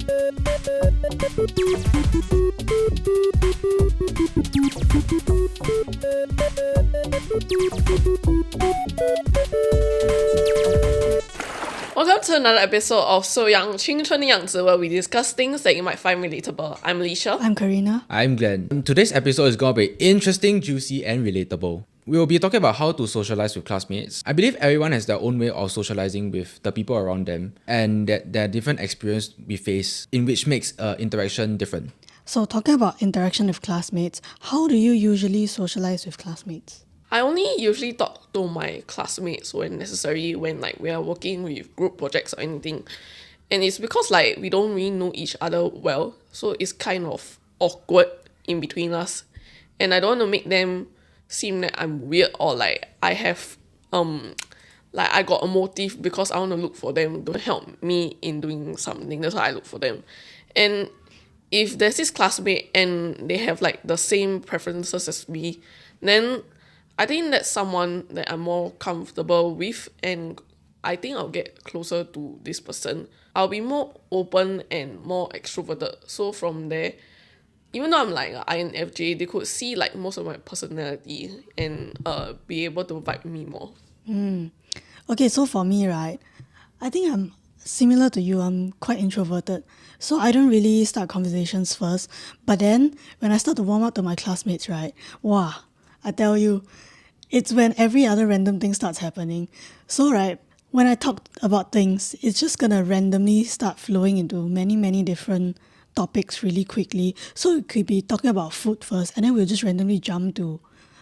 Welcome to another episode of SoulYoung青春的样子 where we discuss things that you might find relatable. I'm Alicia. I'm Karina. I'm Glenn. Today's episode is going to be interesting, juicy, and relatable. We will be talking about how to socialize with classmates. I believe everyone has their own way of socializing with the people around them, and that there are different experiences we face in which makes interaction different. So talking about interaction with classmates, how do you usually socialize with classmates? I only usually talk to my classmates when necessary, when we are working with group projects or anything. And it's because we don't really know each other well, so it's kind of awkward in between us. And I don't want to make them seem like I'm weird or I have I got a motive because I want to look for them to help me in doing something. That's why I look for them. And if there's this classmate and they have the same preferences as me, then I think that's someone that I'm more comfortable with, and I think I'll get closer to this person. I'll be more open and more extroverted. So from there, even though I'm an INFJ, they could see most of my personality and be able to vibe me more. Okay, so for me, right, I think I'm similar to you. I'm quite introverted. So I don't really start conversations first. But then when I start to warm up to my classmates, right, wow, I tell you, it's when every other random thing starts happening. So, right, when I talk about things, it's just gonna randomly start flowing into many, many different topics really quickly. So it could be talking about food first, and then we'll just randomly jump to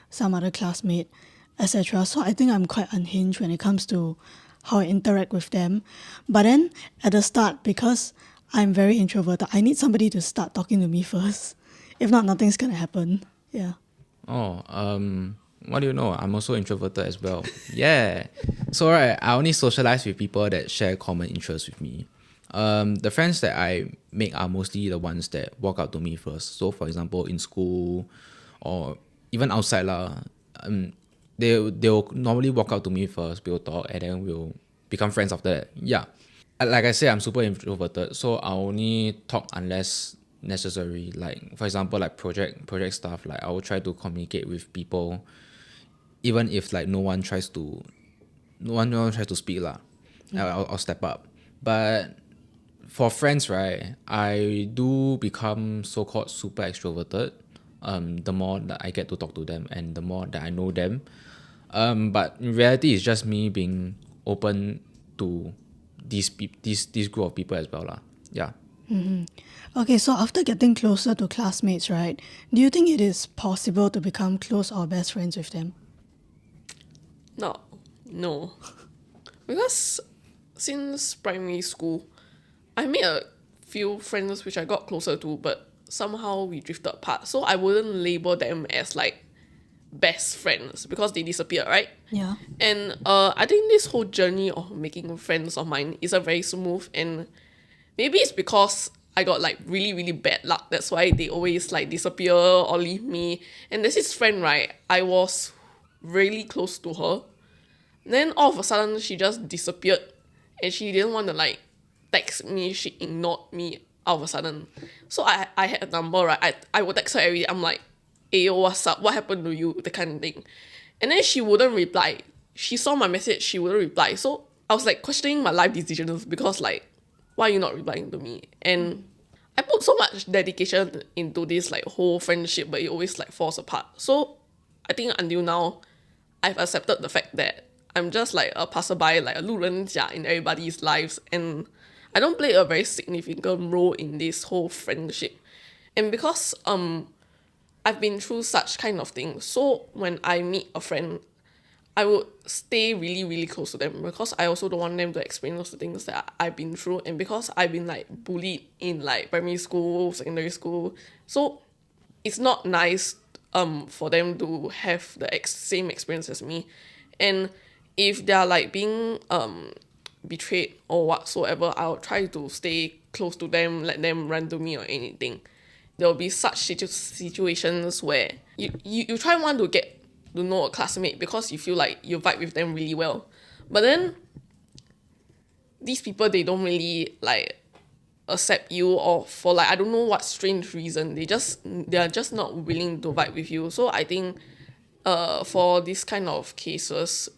some other classmate, etc. So I think I'm quite unhinged when it comes to how I interact with them. But then at the start, because I'm very introverted, I need somebody to start talking to me first. If not, nothing's gonna happen. Yeah. What do you know? I'm also introverted as well. Yeah. So right, I only socialize with people that share common interests with me. The friends that I make are mostly the ones that walk up to me first. So for example, in school or even outside they'll normally walk up to me first, we'll talk, and then we'll become friends after that. Yeah. Like I said, I'm super introverted, so I only talk unless necessary. For example, project stuff, I will try to communicate with people even if no one tries to speak lah. I'll step up. But for friends, right, I do become so-called super extroverted the more that I get to talk to them and the more that I know them. But in reality, it's just me being open to this group of people as well lah. Yeah. Mm-hmm. Okay, so after getting closer to classmates, right, do you think it is possible to become close or best friends with them? No. Because since primary school, I made a few friends which I got closer to, but somehow we drifted apart. So I wouldn't label them as best friends because they disappeared, right? Yeah. And I think this whole journey of making friends of mine isn't very smooth, and maybe it's because I got really, really bad luck. That's why they always disappear or leave me. And there's this friend, right? I was really close to her. Then all of a sudden, she just disappeared. And she didn't want to text me. She ignored me all of a sudden. So I had a number, right? I would text her every day. I'm like, hey, yo, what's up? What happened to you? That kind of thing. And then she wouldn't reply. She saw my message. She wouldn't reply. So I was questioning my life decisions because why are you not replying to me? And I put so much dedication into this whole friendship, but it always falls apart. So I think until now, I've accepted the fact that I'm just a passerby, a 路人甲 in everybody's lives, and I don't play a very significant role in this whole friendship. And because I've been through such kind of things, so when I meet a friend, I would stay really, really close to them because I also don't want them to experience the things that I've been through, and because I've been bullied in primary school, secondary school, so it's not nice for them to have the same experience as me. And if they're being betrayed or whatsoever, I'll try to stay close to them, let them run to me or anything. There'll be such situations where you try want to get to know a classmate because you feel you vibe with them really well. But then these people, they don't really accept you, or for like I don't know what strange reason they are just not willing to vibe with you. So I think for this kind of cases,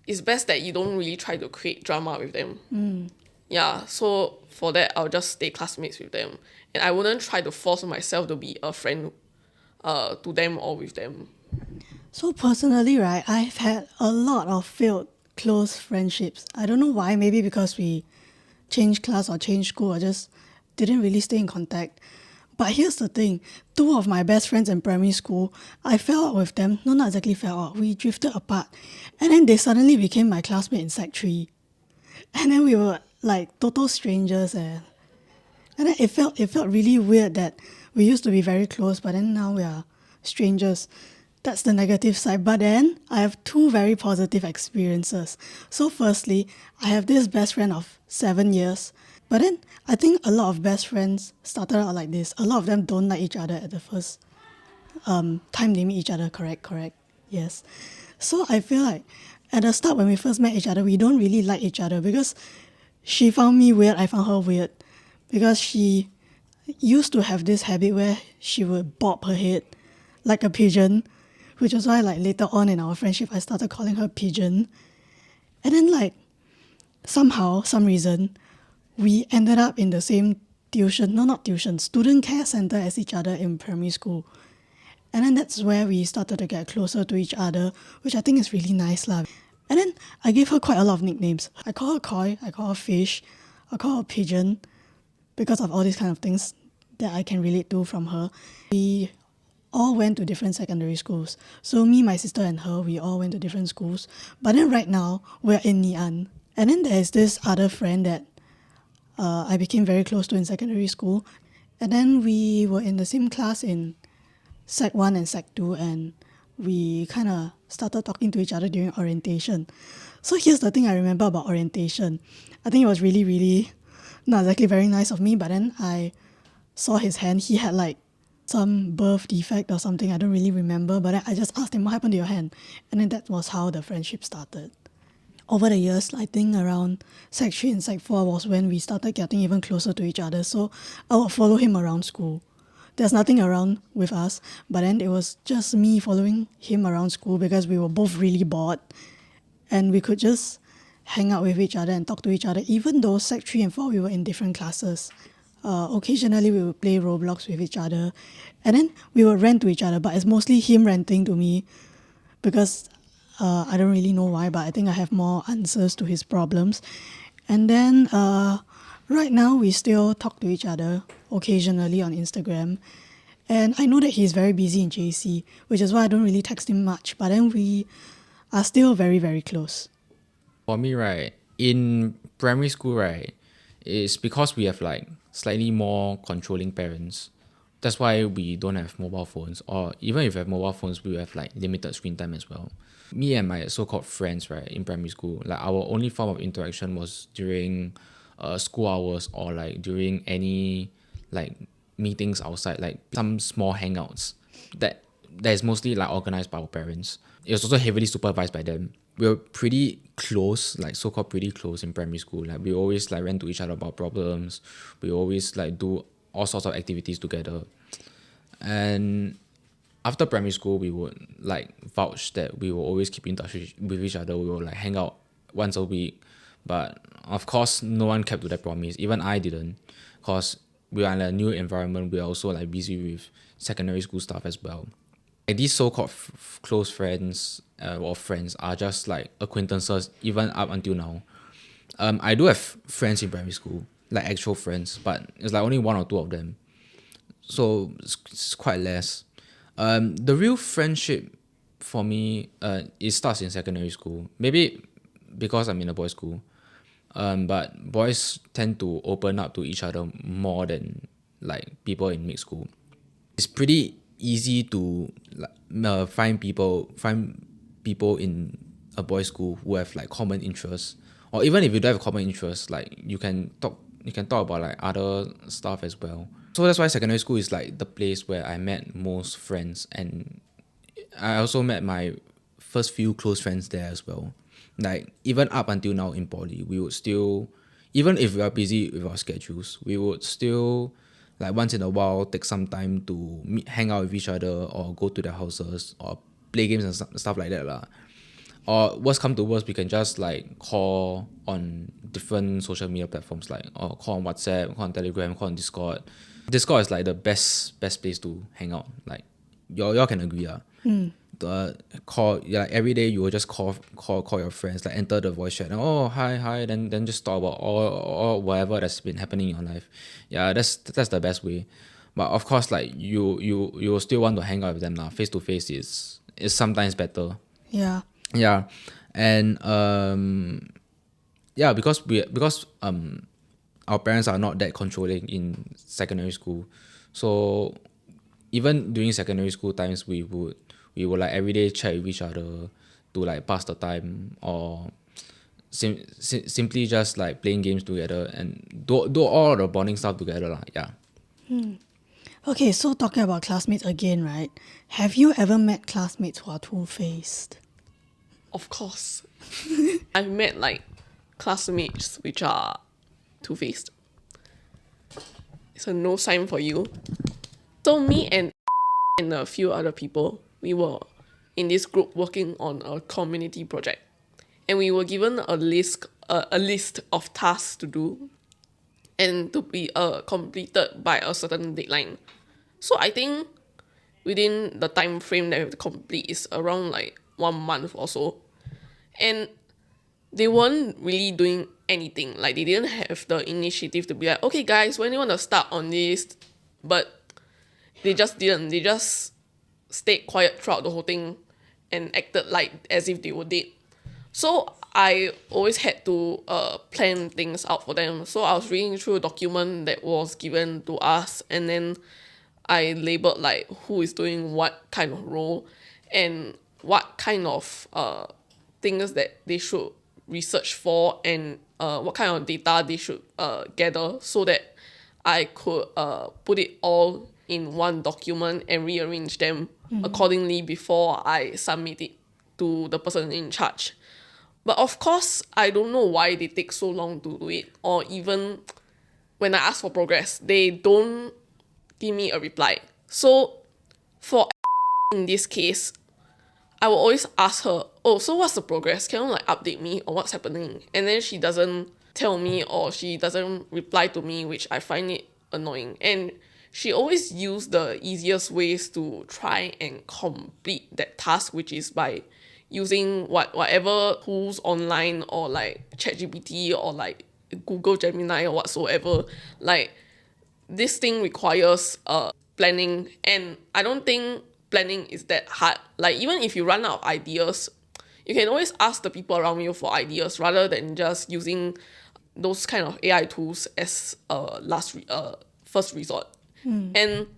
it's best that you don't really try to create drama with them. Yeah, so for that I'll just stay classmates with them, and I wouldn't try to force myself to be a friend to them or with them. So personally, right, I've had a lot of failed close friendships. I don't know why, maybe because we changed class or changed school or just didn't really stay in contact. But here's the thing, two of my best friends in primary school, I fell out with them. No, not exactly fell out, we drifted apart. And then they suddenly became my classmate in Sec 3. And then we were like total strangers. And then it felt really weird that we used to be very close, but then now we are strangers. That's the negative side. But then I have two very positive experiences. So firstly, I have this best friend of 7 years. But then I think a lot of best friends started out like this. A lot of them don't like each other at the first time they meet each other. Correct. Yes. So I feel like at the start when we first met each other, we don't really like each other because she found me weird, I found her weird. Because she used to have this habit where she would bob her head like a pigeon, which was why like later on in our friendship I started calling her Pigeon. And then like somehow, some reason, we ended up in the same student care center as each other in primary school. And then that's where we started to get closer to each other, which I think is really nice lah. And then I gave her quite a lot of nicknames. I call her Koi, I call her Fish, I call her Pigeon, because of all these kind of things that I can relate to from her. We all went to different secondary schools. So me, my sister and her, we all went to different schools. But then right now, we're in NGEEANN. And then there's this other friend that I became very close to in secondary school. And then we were in the same class in Sec 1 and Sec 2, and we kind of started talking to each other during orientation. So here's the thing I remember about orientation. I think it was really, really not exactly very nice of me, but then I saw his hand. He had like some birth defect or something, I don't really remember, but then I just asked him, what happened to your hand? And then that was how the friendship started. Over the years, I think around Sec 3 and Sec 4 was when we started getting even closer to each other. So I would follow him around school. There's nothing around with us, but then it was just me following him around school because we were both really bored and we could just hang out with each other and talk to each other, even though Sec 3 and 4 we were in different classes. Occasionally we would play Roblox with each other, and then we would rant to each other, but it's mostly him ranting to me because I don't really know why, but I think I have more answers to his problems. And then right now we still talk to each other occasionally on Instagram, and I know that he's very busy in JC, which is why I don't really text him much, but then we are still very, very close. For me, right, in primary school, right, it's because we have like slightly more controlling parents. That's why we don't have mobile phones, or even if we have mobile phones, we have like limited screen time as well. Me and my so-called friends, right, in primary school, like our only form of interaction was during school hours or like during any like meetings outside, like some small hangouts that is mostly like organized by our parents. It was also heavily supervised by them. We were pretty close, like so-called pretty close in primary school. Like we always like rant to each other about problems. We always like do all sorts of activities together. And after primary school, we would like vouch that we will always keep in touch with each other. We will like hang out once a week. But of course, no one kept to that promise. Even I didn't, because we are in a new environment. We are also like busy with secondary school stuff as well. Like these so-called close friends or friends are just like acquaintances even up until now. I do have friends in primary school, like actual friends, but it's like only one or two of them. So it's quite less. The real friendship for me, it starts in secondary school. Maybe because I'm in a boys' school. But boys tend to open up to each other more than like people in mixed school. It's pretty easy to find people in a boys' school who have like common interests, or even if you don't have common interests, like you can talk about like other stuff as well. So that's why secondary school is like the place where I met most friends, and I also met my first few close friends there as well. Like even up until now in poly, we would still even if we are busy with our schedules, we would still like once in a while take some time to hang out with each other or go to their houses or play games and stuff like that lah. Or worst come to worst, we can just like call on different social media platforms, like or call on WhatsApp, call on Telegram, call on Discord. Discord is like the best place to hang out. Like y'all can agree The call like every day you will just call your friends, like enter the voice chat and hi, then just talk about all whatever that's been happening in your life. Yeah, that's the best way. But of course, like you will still want to hang out with them now. Face to face is sometimes better. Yeah. Yeah, and because our parents are not that controlling in secondary school, so even during secondary school times we would like every day chat with each other to like pass the time or simply just like playing games together and do all the bonding stuff together lah. Yeah. Okay, so talking about classmates again, right? Have you ever met classmates who are two-faced? Of course. I've met like classmates which are two-faced. It's a no sign for you. So me and a few other people, we were in this group working on a community project. And we were given a list of tasks to do and to be completed by a certain deadline. So I think within the time frame that we have to complete is around like 1 month or so. And they weren't really doing anything. Like they didn't have the initiative to be like, okay guys, when do you want to start on this? But they just didn't. They just stayed quiet throughout the whole thing and acted like as if they were dead. So I always had to plan things out for them. So I was reading through a document that was given to us, and then I labeled like who is doing what kind of role and what kind of things that they should research for and what kind of data they should gather so that I could put it all in one document and rearrange them accordingly before I submit it to the person in charge. But of course, I don't know why they take so long to do it, or even when I ask for progress, they don't give me a reply. So for in this case, I will always ask her, oh, so what's the progress? Can you like update me on what's happening? And then she doesn't tell me or she doesn't reply to me, which I find it annoying. And she always used the easiest ways to try and complete that task, which is by using whatever tools online or like ChatGPT or like Google Gemini or whatsoever. Like this thing requires planning, and I don't think planning is that hard. Like even if you run out of ideas, you can always ask the people around you for ideas rather than just using those kind of AI tools as first resort. And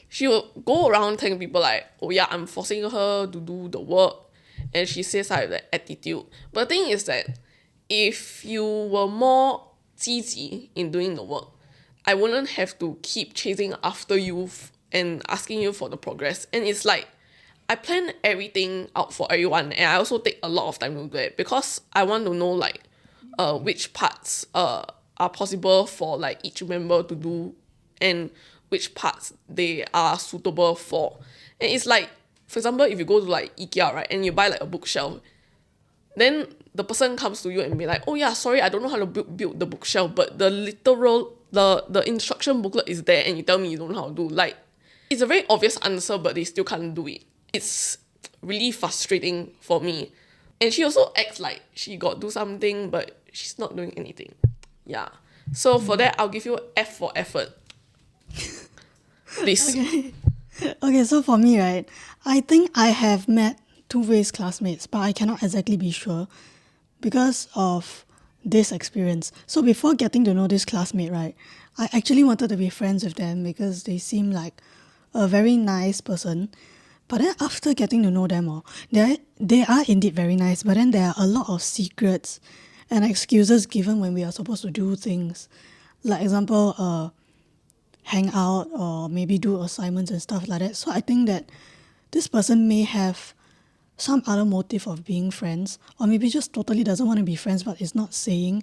she will go around telling people like, oh yeah, I'm forcing her to do the work, and she says I have that attitude. But the thing is that if you were more 积极 in doing the work, I wouldn't have to keep chasing after you and asking you for the progress. And it's like I plan everything out for everyone, and I also take a lot of time to do it because I want to know like which parts are possible for like each member to do and which parts they are suitable for. And it's like, for example, if you go to like IKEA, right, and you buy like a bookshelf, then the person comes to you and be like, oh yeah, sorry, I don't know how to build the bookshelf, but the instruction booklet is there and you tell me you don't know how to do. Like, it's a very obvious answer, but they still can't do it. It's really frustrating for me. And she also acts like she got do something, but she's not doing anything. Yeah. So for that, I'll give you F for effort. Please. Okay, so for me, right, I think I have met two-faced classmates, but I cannot exactly be sure because of this experience. So before getting to know this classmate, right, I actually wanted to be friends with them because they seem like a very nice person. But then after getting to know them, they are indeed very nice, but then there are a lot of secrets and excuses given when we are supposed to do things. Like example, hang out or maybe do assignments and stuff like that. So I think that this person may have some other motive of being friends, or maybe just totally doesn't want to be friends but is not saying.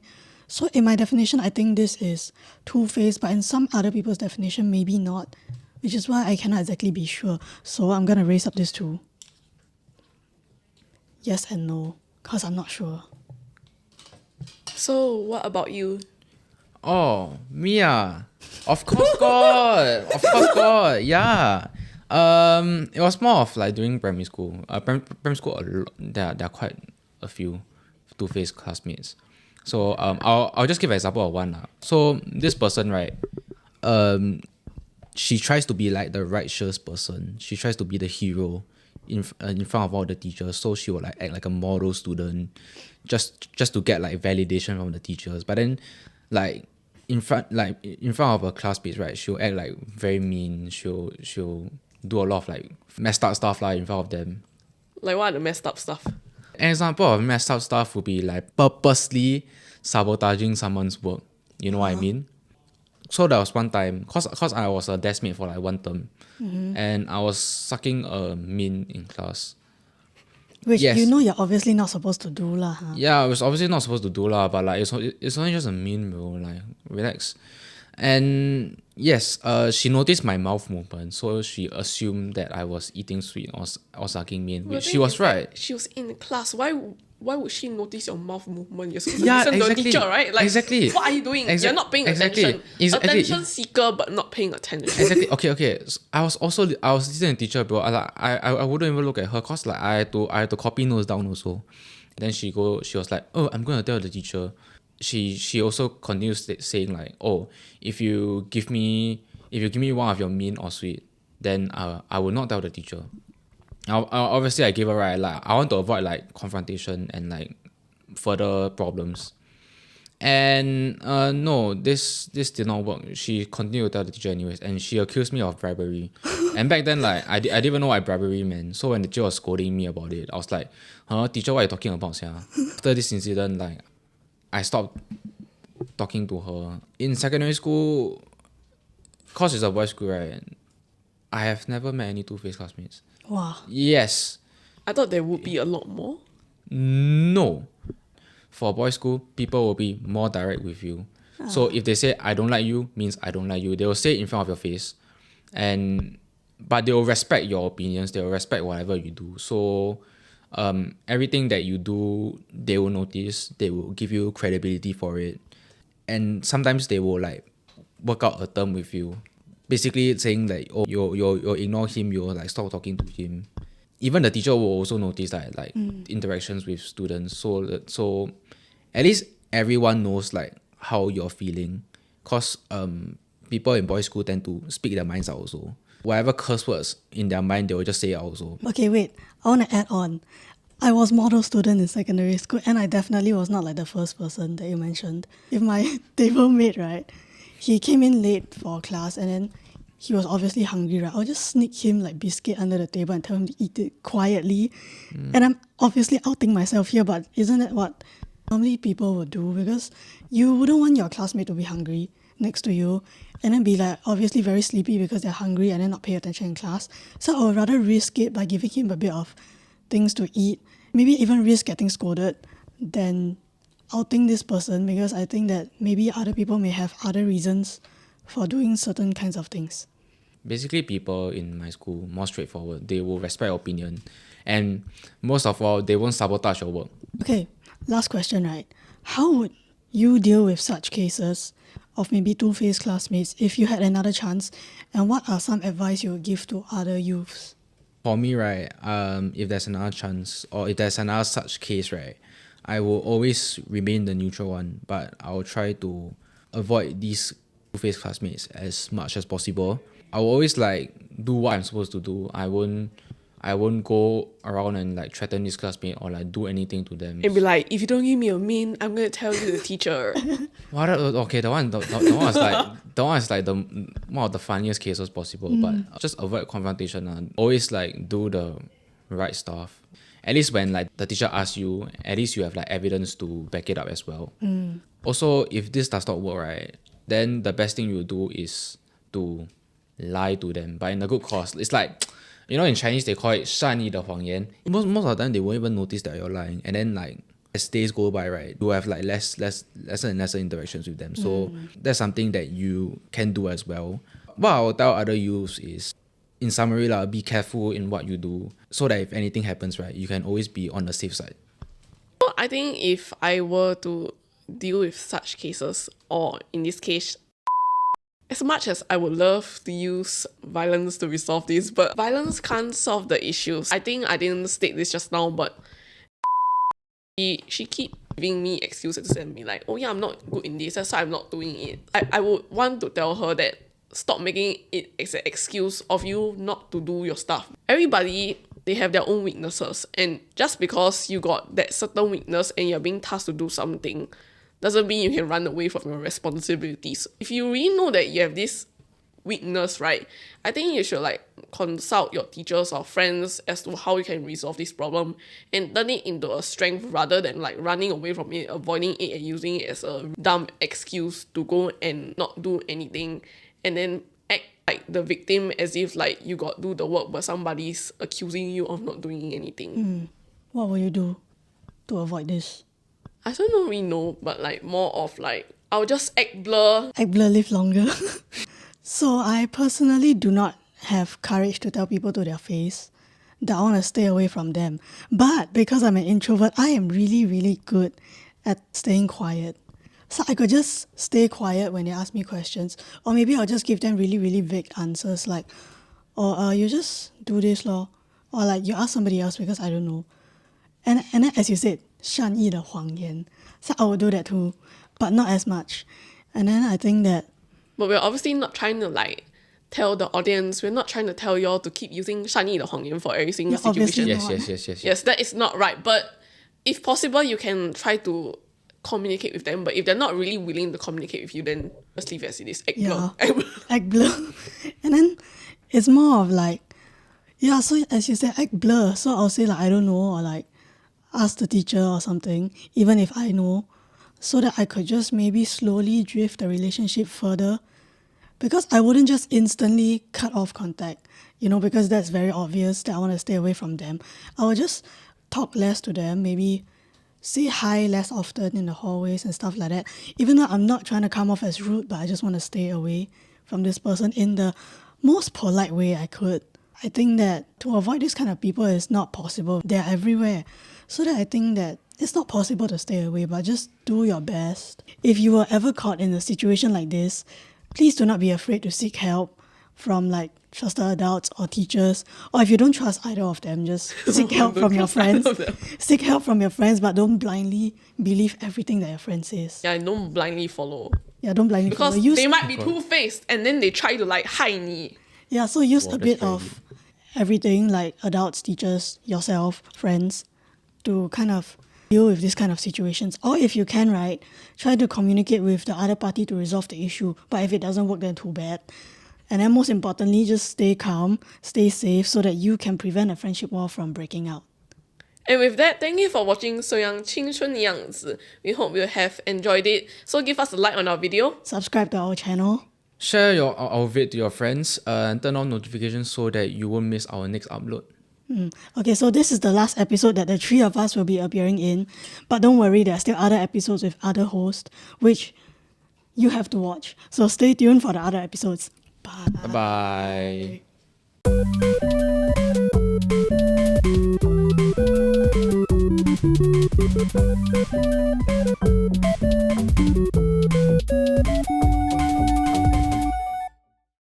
So in my definition, I think this is two-faced, but in some other people's definition, maybe not, which is why I cannot exactly be sure. So I'm going to raise up this to yes and no, because I'm not sure. So what about you? Oh, Mia. Of course God. Of course God. Yeah. It was more of like during primary school. Primary school, there are quite a few two-faced classmates. So I'll just give an example of one. So this person, right, she tries to be like the righteous person. She tries to be the hero in front of all the teachers. So she will like act like a model student, just to get like validation from the teachers. But then, like in front of her classmates, right, she'll act like very mean. She'll do a lot of like messed up stuff like in front of them. Like what are the messed up stuff? An example of messed up stuff would be like purposely sabotaging someone's work. You know what I mean? So there was one time, cause I was a desk mate for like one term, and I was sucking a min in class. Which Yes. you know you're obviously not supposed to do lah. Huh? Yeah, I was obviously not supposed to do lah, but like it's only just a min, bro. Like relax. And yes, she noticed my mouth movement, so she assumed that I was eating sweet or sucking min, Well, which the she thing was is that right. She was in class. Why would she notice your mouth movement? You're supposed Yeah, to listen exactly. to a teacher, right? Like, Exactly. what are you doing? You're not paying Exactly. attention. Exactly. Attention seeker, but not paying attention. Exactly. Okay. So I was listening to teacher, bro. I wouldn't even look at her cause like I had to copy notes down also. Then she was like, oh, I'm gonna tell the teacher. She also continues saying like, oh, if you give me one of your min or sweet, then I will not tell the teacher. Obviously I gave her right. Like I want to avoid like confrontation and like further problems. And no, this did not work. She continued to tell the teacher anyways, and she accused me of bribery. And back then, like I didn't even know what bribery meant. So when the teacher was scolding me about it, I was like, "Huh, teacher, what are you talking about, sia?" After this incident, like I stopped talking to her. In secondary school, cause it's a boys' school, right? I have never met any two-faced classmates. Wow. Yes, I thought there would be a lot more. no. For boys' school, people will be more direct with you. So if they say I don't like you, means I don't like you. They will say it in front of your face, but they will respect your opinions. They will respect whatever you do. So everything that you do, they will notice. They will give you credibility for it, and sometimes they will like work out a term with you, basically saying like, oh, you ignore him, you like stop talking to him. Even the teacher will also notice that like interactions with students. So at least everyone knows like how you're feeling, cause people in boys' school tend to speak their minds out also. Whatever curse words in their mind, they will just say it also. Okay, wait. I want to add on. I was model student in secondary school, and I definitely was not like the first person that you mentioned. If my table mate, right, he came in late for class, and then he was obviously hungry, right? I'll just sneak him like biscuit under the table and tell him to eat it quietly. And I'm obviously outing myself here, but isn't that what normally people would do? Because you wouldn't want your classmate to be hungry next to you and then be like obviously very sleepy because they're hungry and then not pay attention in class. So I would rather risk it by giving him a bit of things to eat, maybe even risk getting scolded than outing this person, because I think that maybe other people may have other reasons for doing certain kinds of things. Basically, people in my school, more straightforward. They will respect your opinion. And most of all, they won't sabotage your work. Okay, last question, right? How would you deal with such cases of maybe two-faced classmates if you had another chance? And what are some advice you would give to other youths? For me, right, if there's another chance or if there's another such case, right, I will always remain the neutral one, but I'll try to avoid these two-faced classmates as much as possible. I will always like do what I'm supposed to do. I won't go around and like threaten this classmate or like do anything to them. And be like, if you don't give me a min, I'm gonna tell you the teacher. What? Okay, the one is like the one of the funniest cases possible. But just avoid confrontation and always like do the right stuff. At least when like the teacher asks you, at least you have like evidence to back it up as well. Also, if this does not work, right, then the best thing you do is to lie to them, but in a good cause. It's like, you know, in Chinese they call it 善意的谎言. Most of the time they won't even notice that you're lying, and then like as days go by, right, you have like lesser and lesser interactions with them. So that's something that you can do as well. What I'll tell other youths is, in summary, be careful in what you do so that if anything happens, right, you can always be on the safe side. I think if I were to deal with such cases, or in this case, as much as I would love to use violence to resolve this, but violence can't solve the issues. I think I didn't state this just now, but she keep giving me excuses and be like, oh yeah, I'm not good in this, that's why I'm not doing it. I would want to tell her that stop making it as an excuse of you not to do your stuff. Everybody, they have their own weaknesses, and just because you got that certain weakness and you're being tasked to do something doesn't mean you can run away from your responsibilities. If you really know that you have this weakness, right, I think you should like consult your teachers or friends as to how you can resolve this problem and turn it into a strength rather than like running away from it, avoiding it, and using it as a dumb excuse to go and not do anything, and then act like the victim as if like you got do the work but somebody's accusing you of not doing anything. What will you do to avoid this? I don't really know, but like more of like I'll just act blur. Act blur, live longer. So I personally do not have courage to tell people to their face that I want to stay away from them. But because I'm an introvert, I am really, really good at staying quiet. So I could just stay quiet when they ask me questions, or maybe I'll just give them really, really vague answers like, oh, you just do this lor, or like you ask somebody else because I don't know. And then as you said, 善意的谎言. So I will do that too, but not as much. And then I think that... But we're obviously not trying to like tell the audience, we're not trying to tell y'all to keep using 善意的谎言 for every single situation. Yes, that is not right. But if possible, you can try to communicate with them. But if they're not really willing to communicate with you, then just leave it as it is. Act blur. Act blur. And then it's more of like, so as you said, act blur. So I'll say like, I don't know, or like, ask the teacher or something, even if I know, so that I could just maybe slowly drift the relationship further. Because I wouldn't just instantly cut off contact, because that's very obvious that I want to stay away from them. I would just talk less to them, maybe say hi less often in the hallways and stuff like that. Even though I'm not trying to come off as rude, but I just want to stay away from this person in the most polite way I could. I think that to avoid this kind of people is not possible. They're everywhere. So that I think that it's not possible to stay away, but just do your best. If you were ever caught in a situation like this, please do not be afraid to seek help from like trusted adults or teachers. Or if you don't trust either of them, just seek help from your friends. Seek help from your friends, but don't blindly believe everything that your friend says. Yeah, don't blindly follow. Yeah, don't blindly follow. Because they might be two-faced and then they try to like hide me. Yeah, so use a bit of everything, like adults, teachers, yourself, friends, to kind of deal with this kind of situations. Or if you can, right, try to communicate with the other party to resolve the issue. But if it doesn't work, then too bad. And then most importantly, just stay calm, stay safe, so that you can prevent a friendship war from breaking out. And with that, thank you for watching SoulYoung 青春的样子. We hope you have enjoyed it. So give us a like on our video. Subscribe to our channel. Share our vid to your friends and turn on notifications so that you won't miss our next upload. Okay, so this is the last episode that the three of us will be appearing in. But don't worry, there are still other episodes with other hosts, which you have to watch. So stay tuned for the other episodes. Bye. Bye-bye.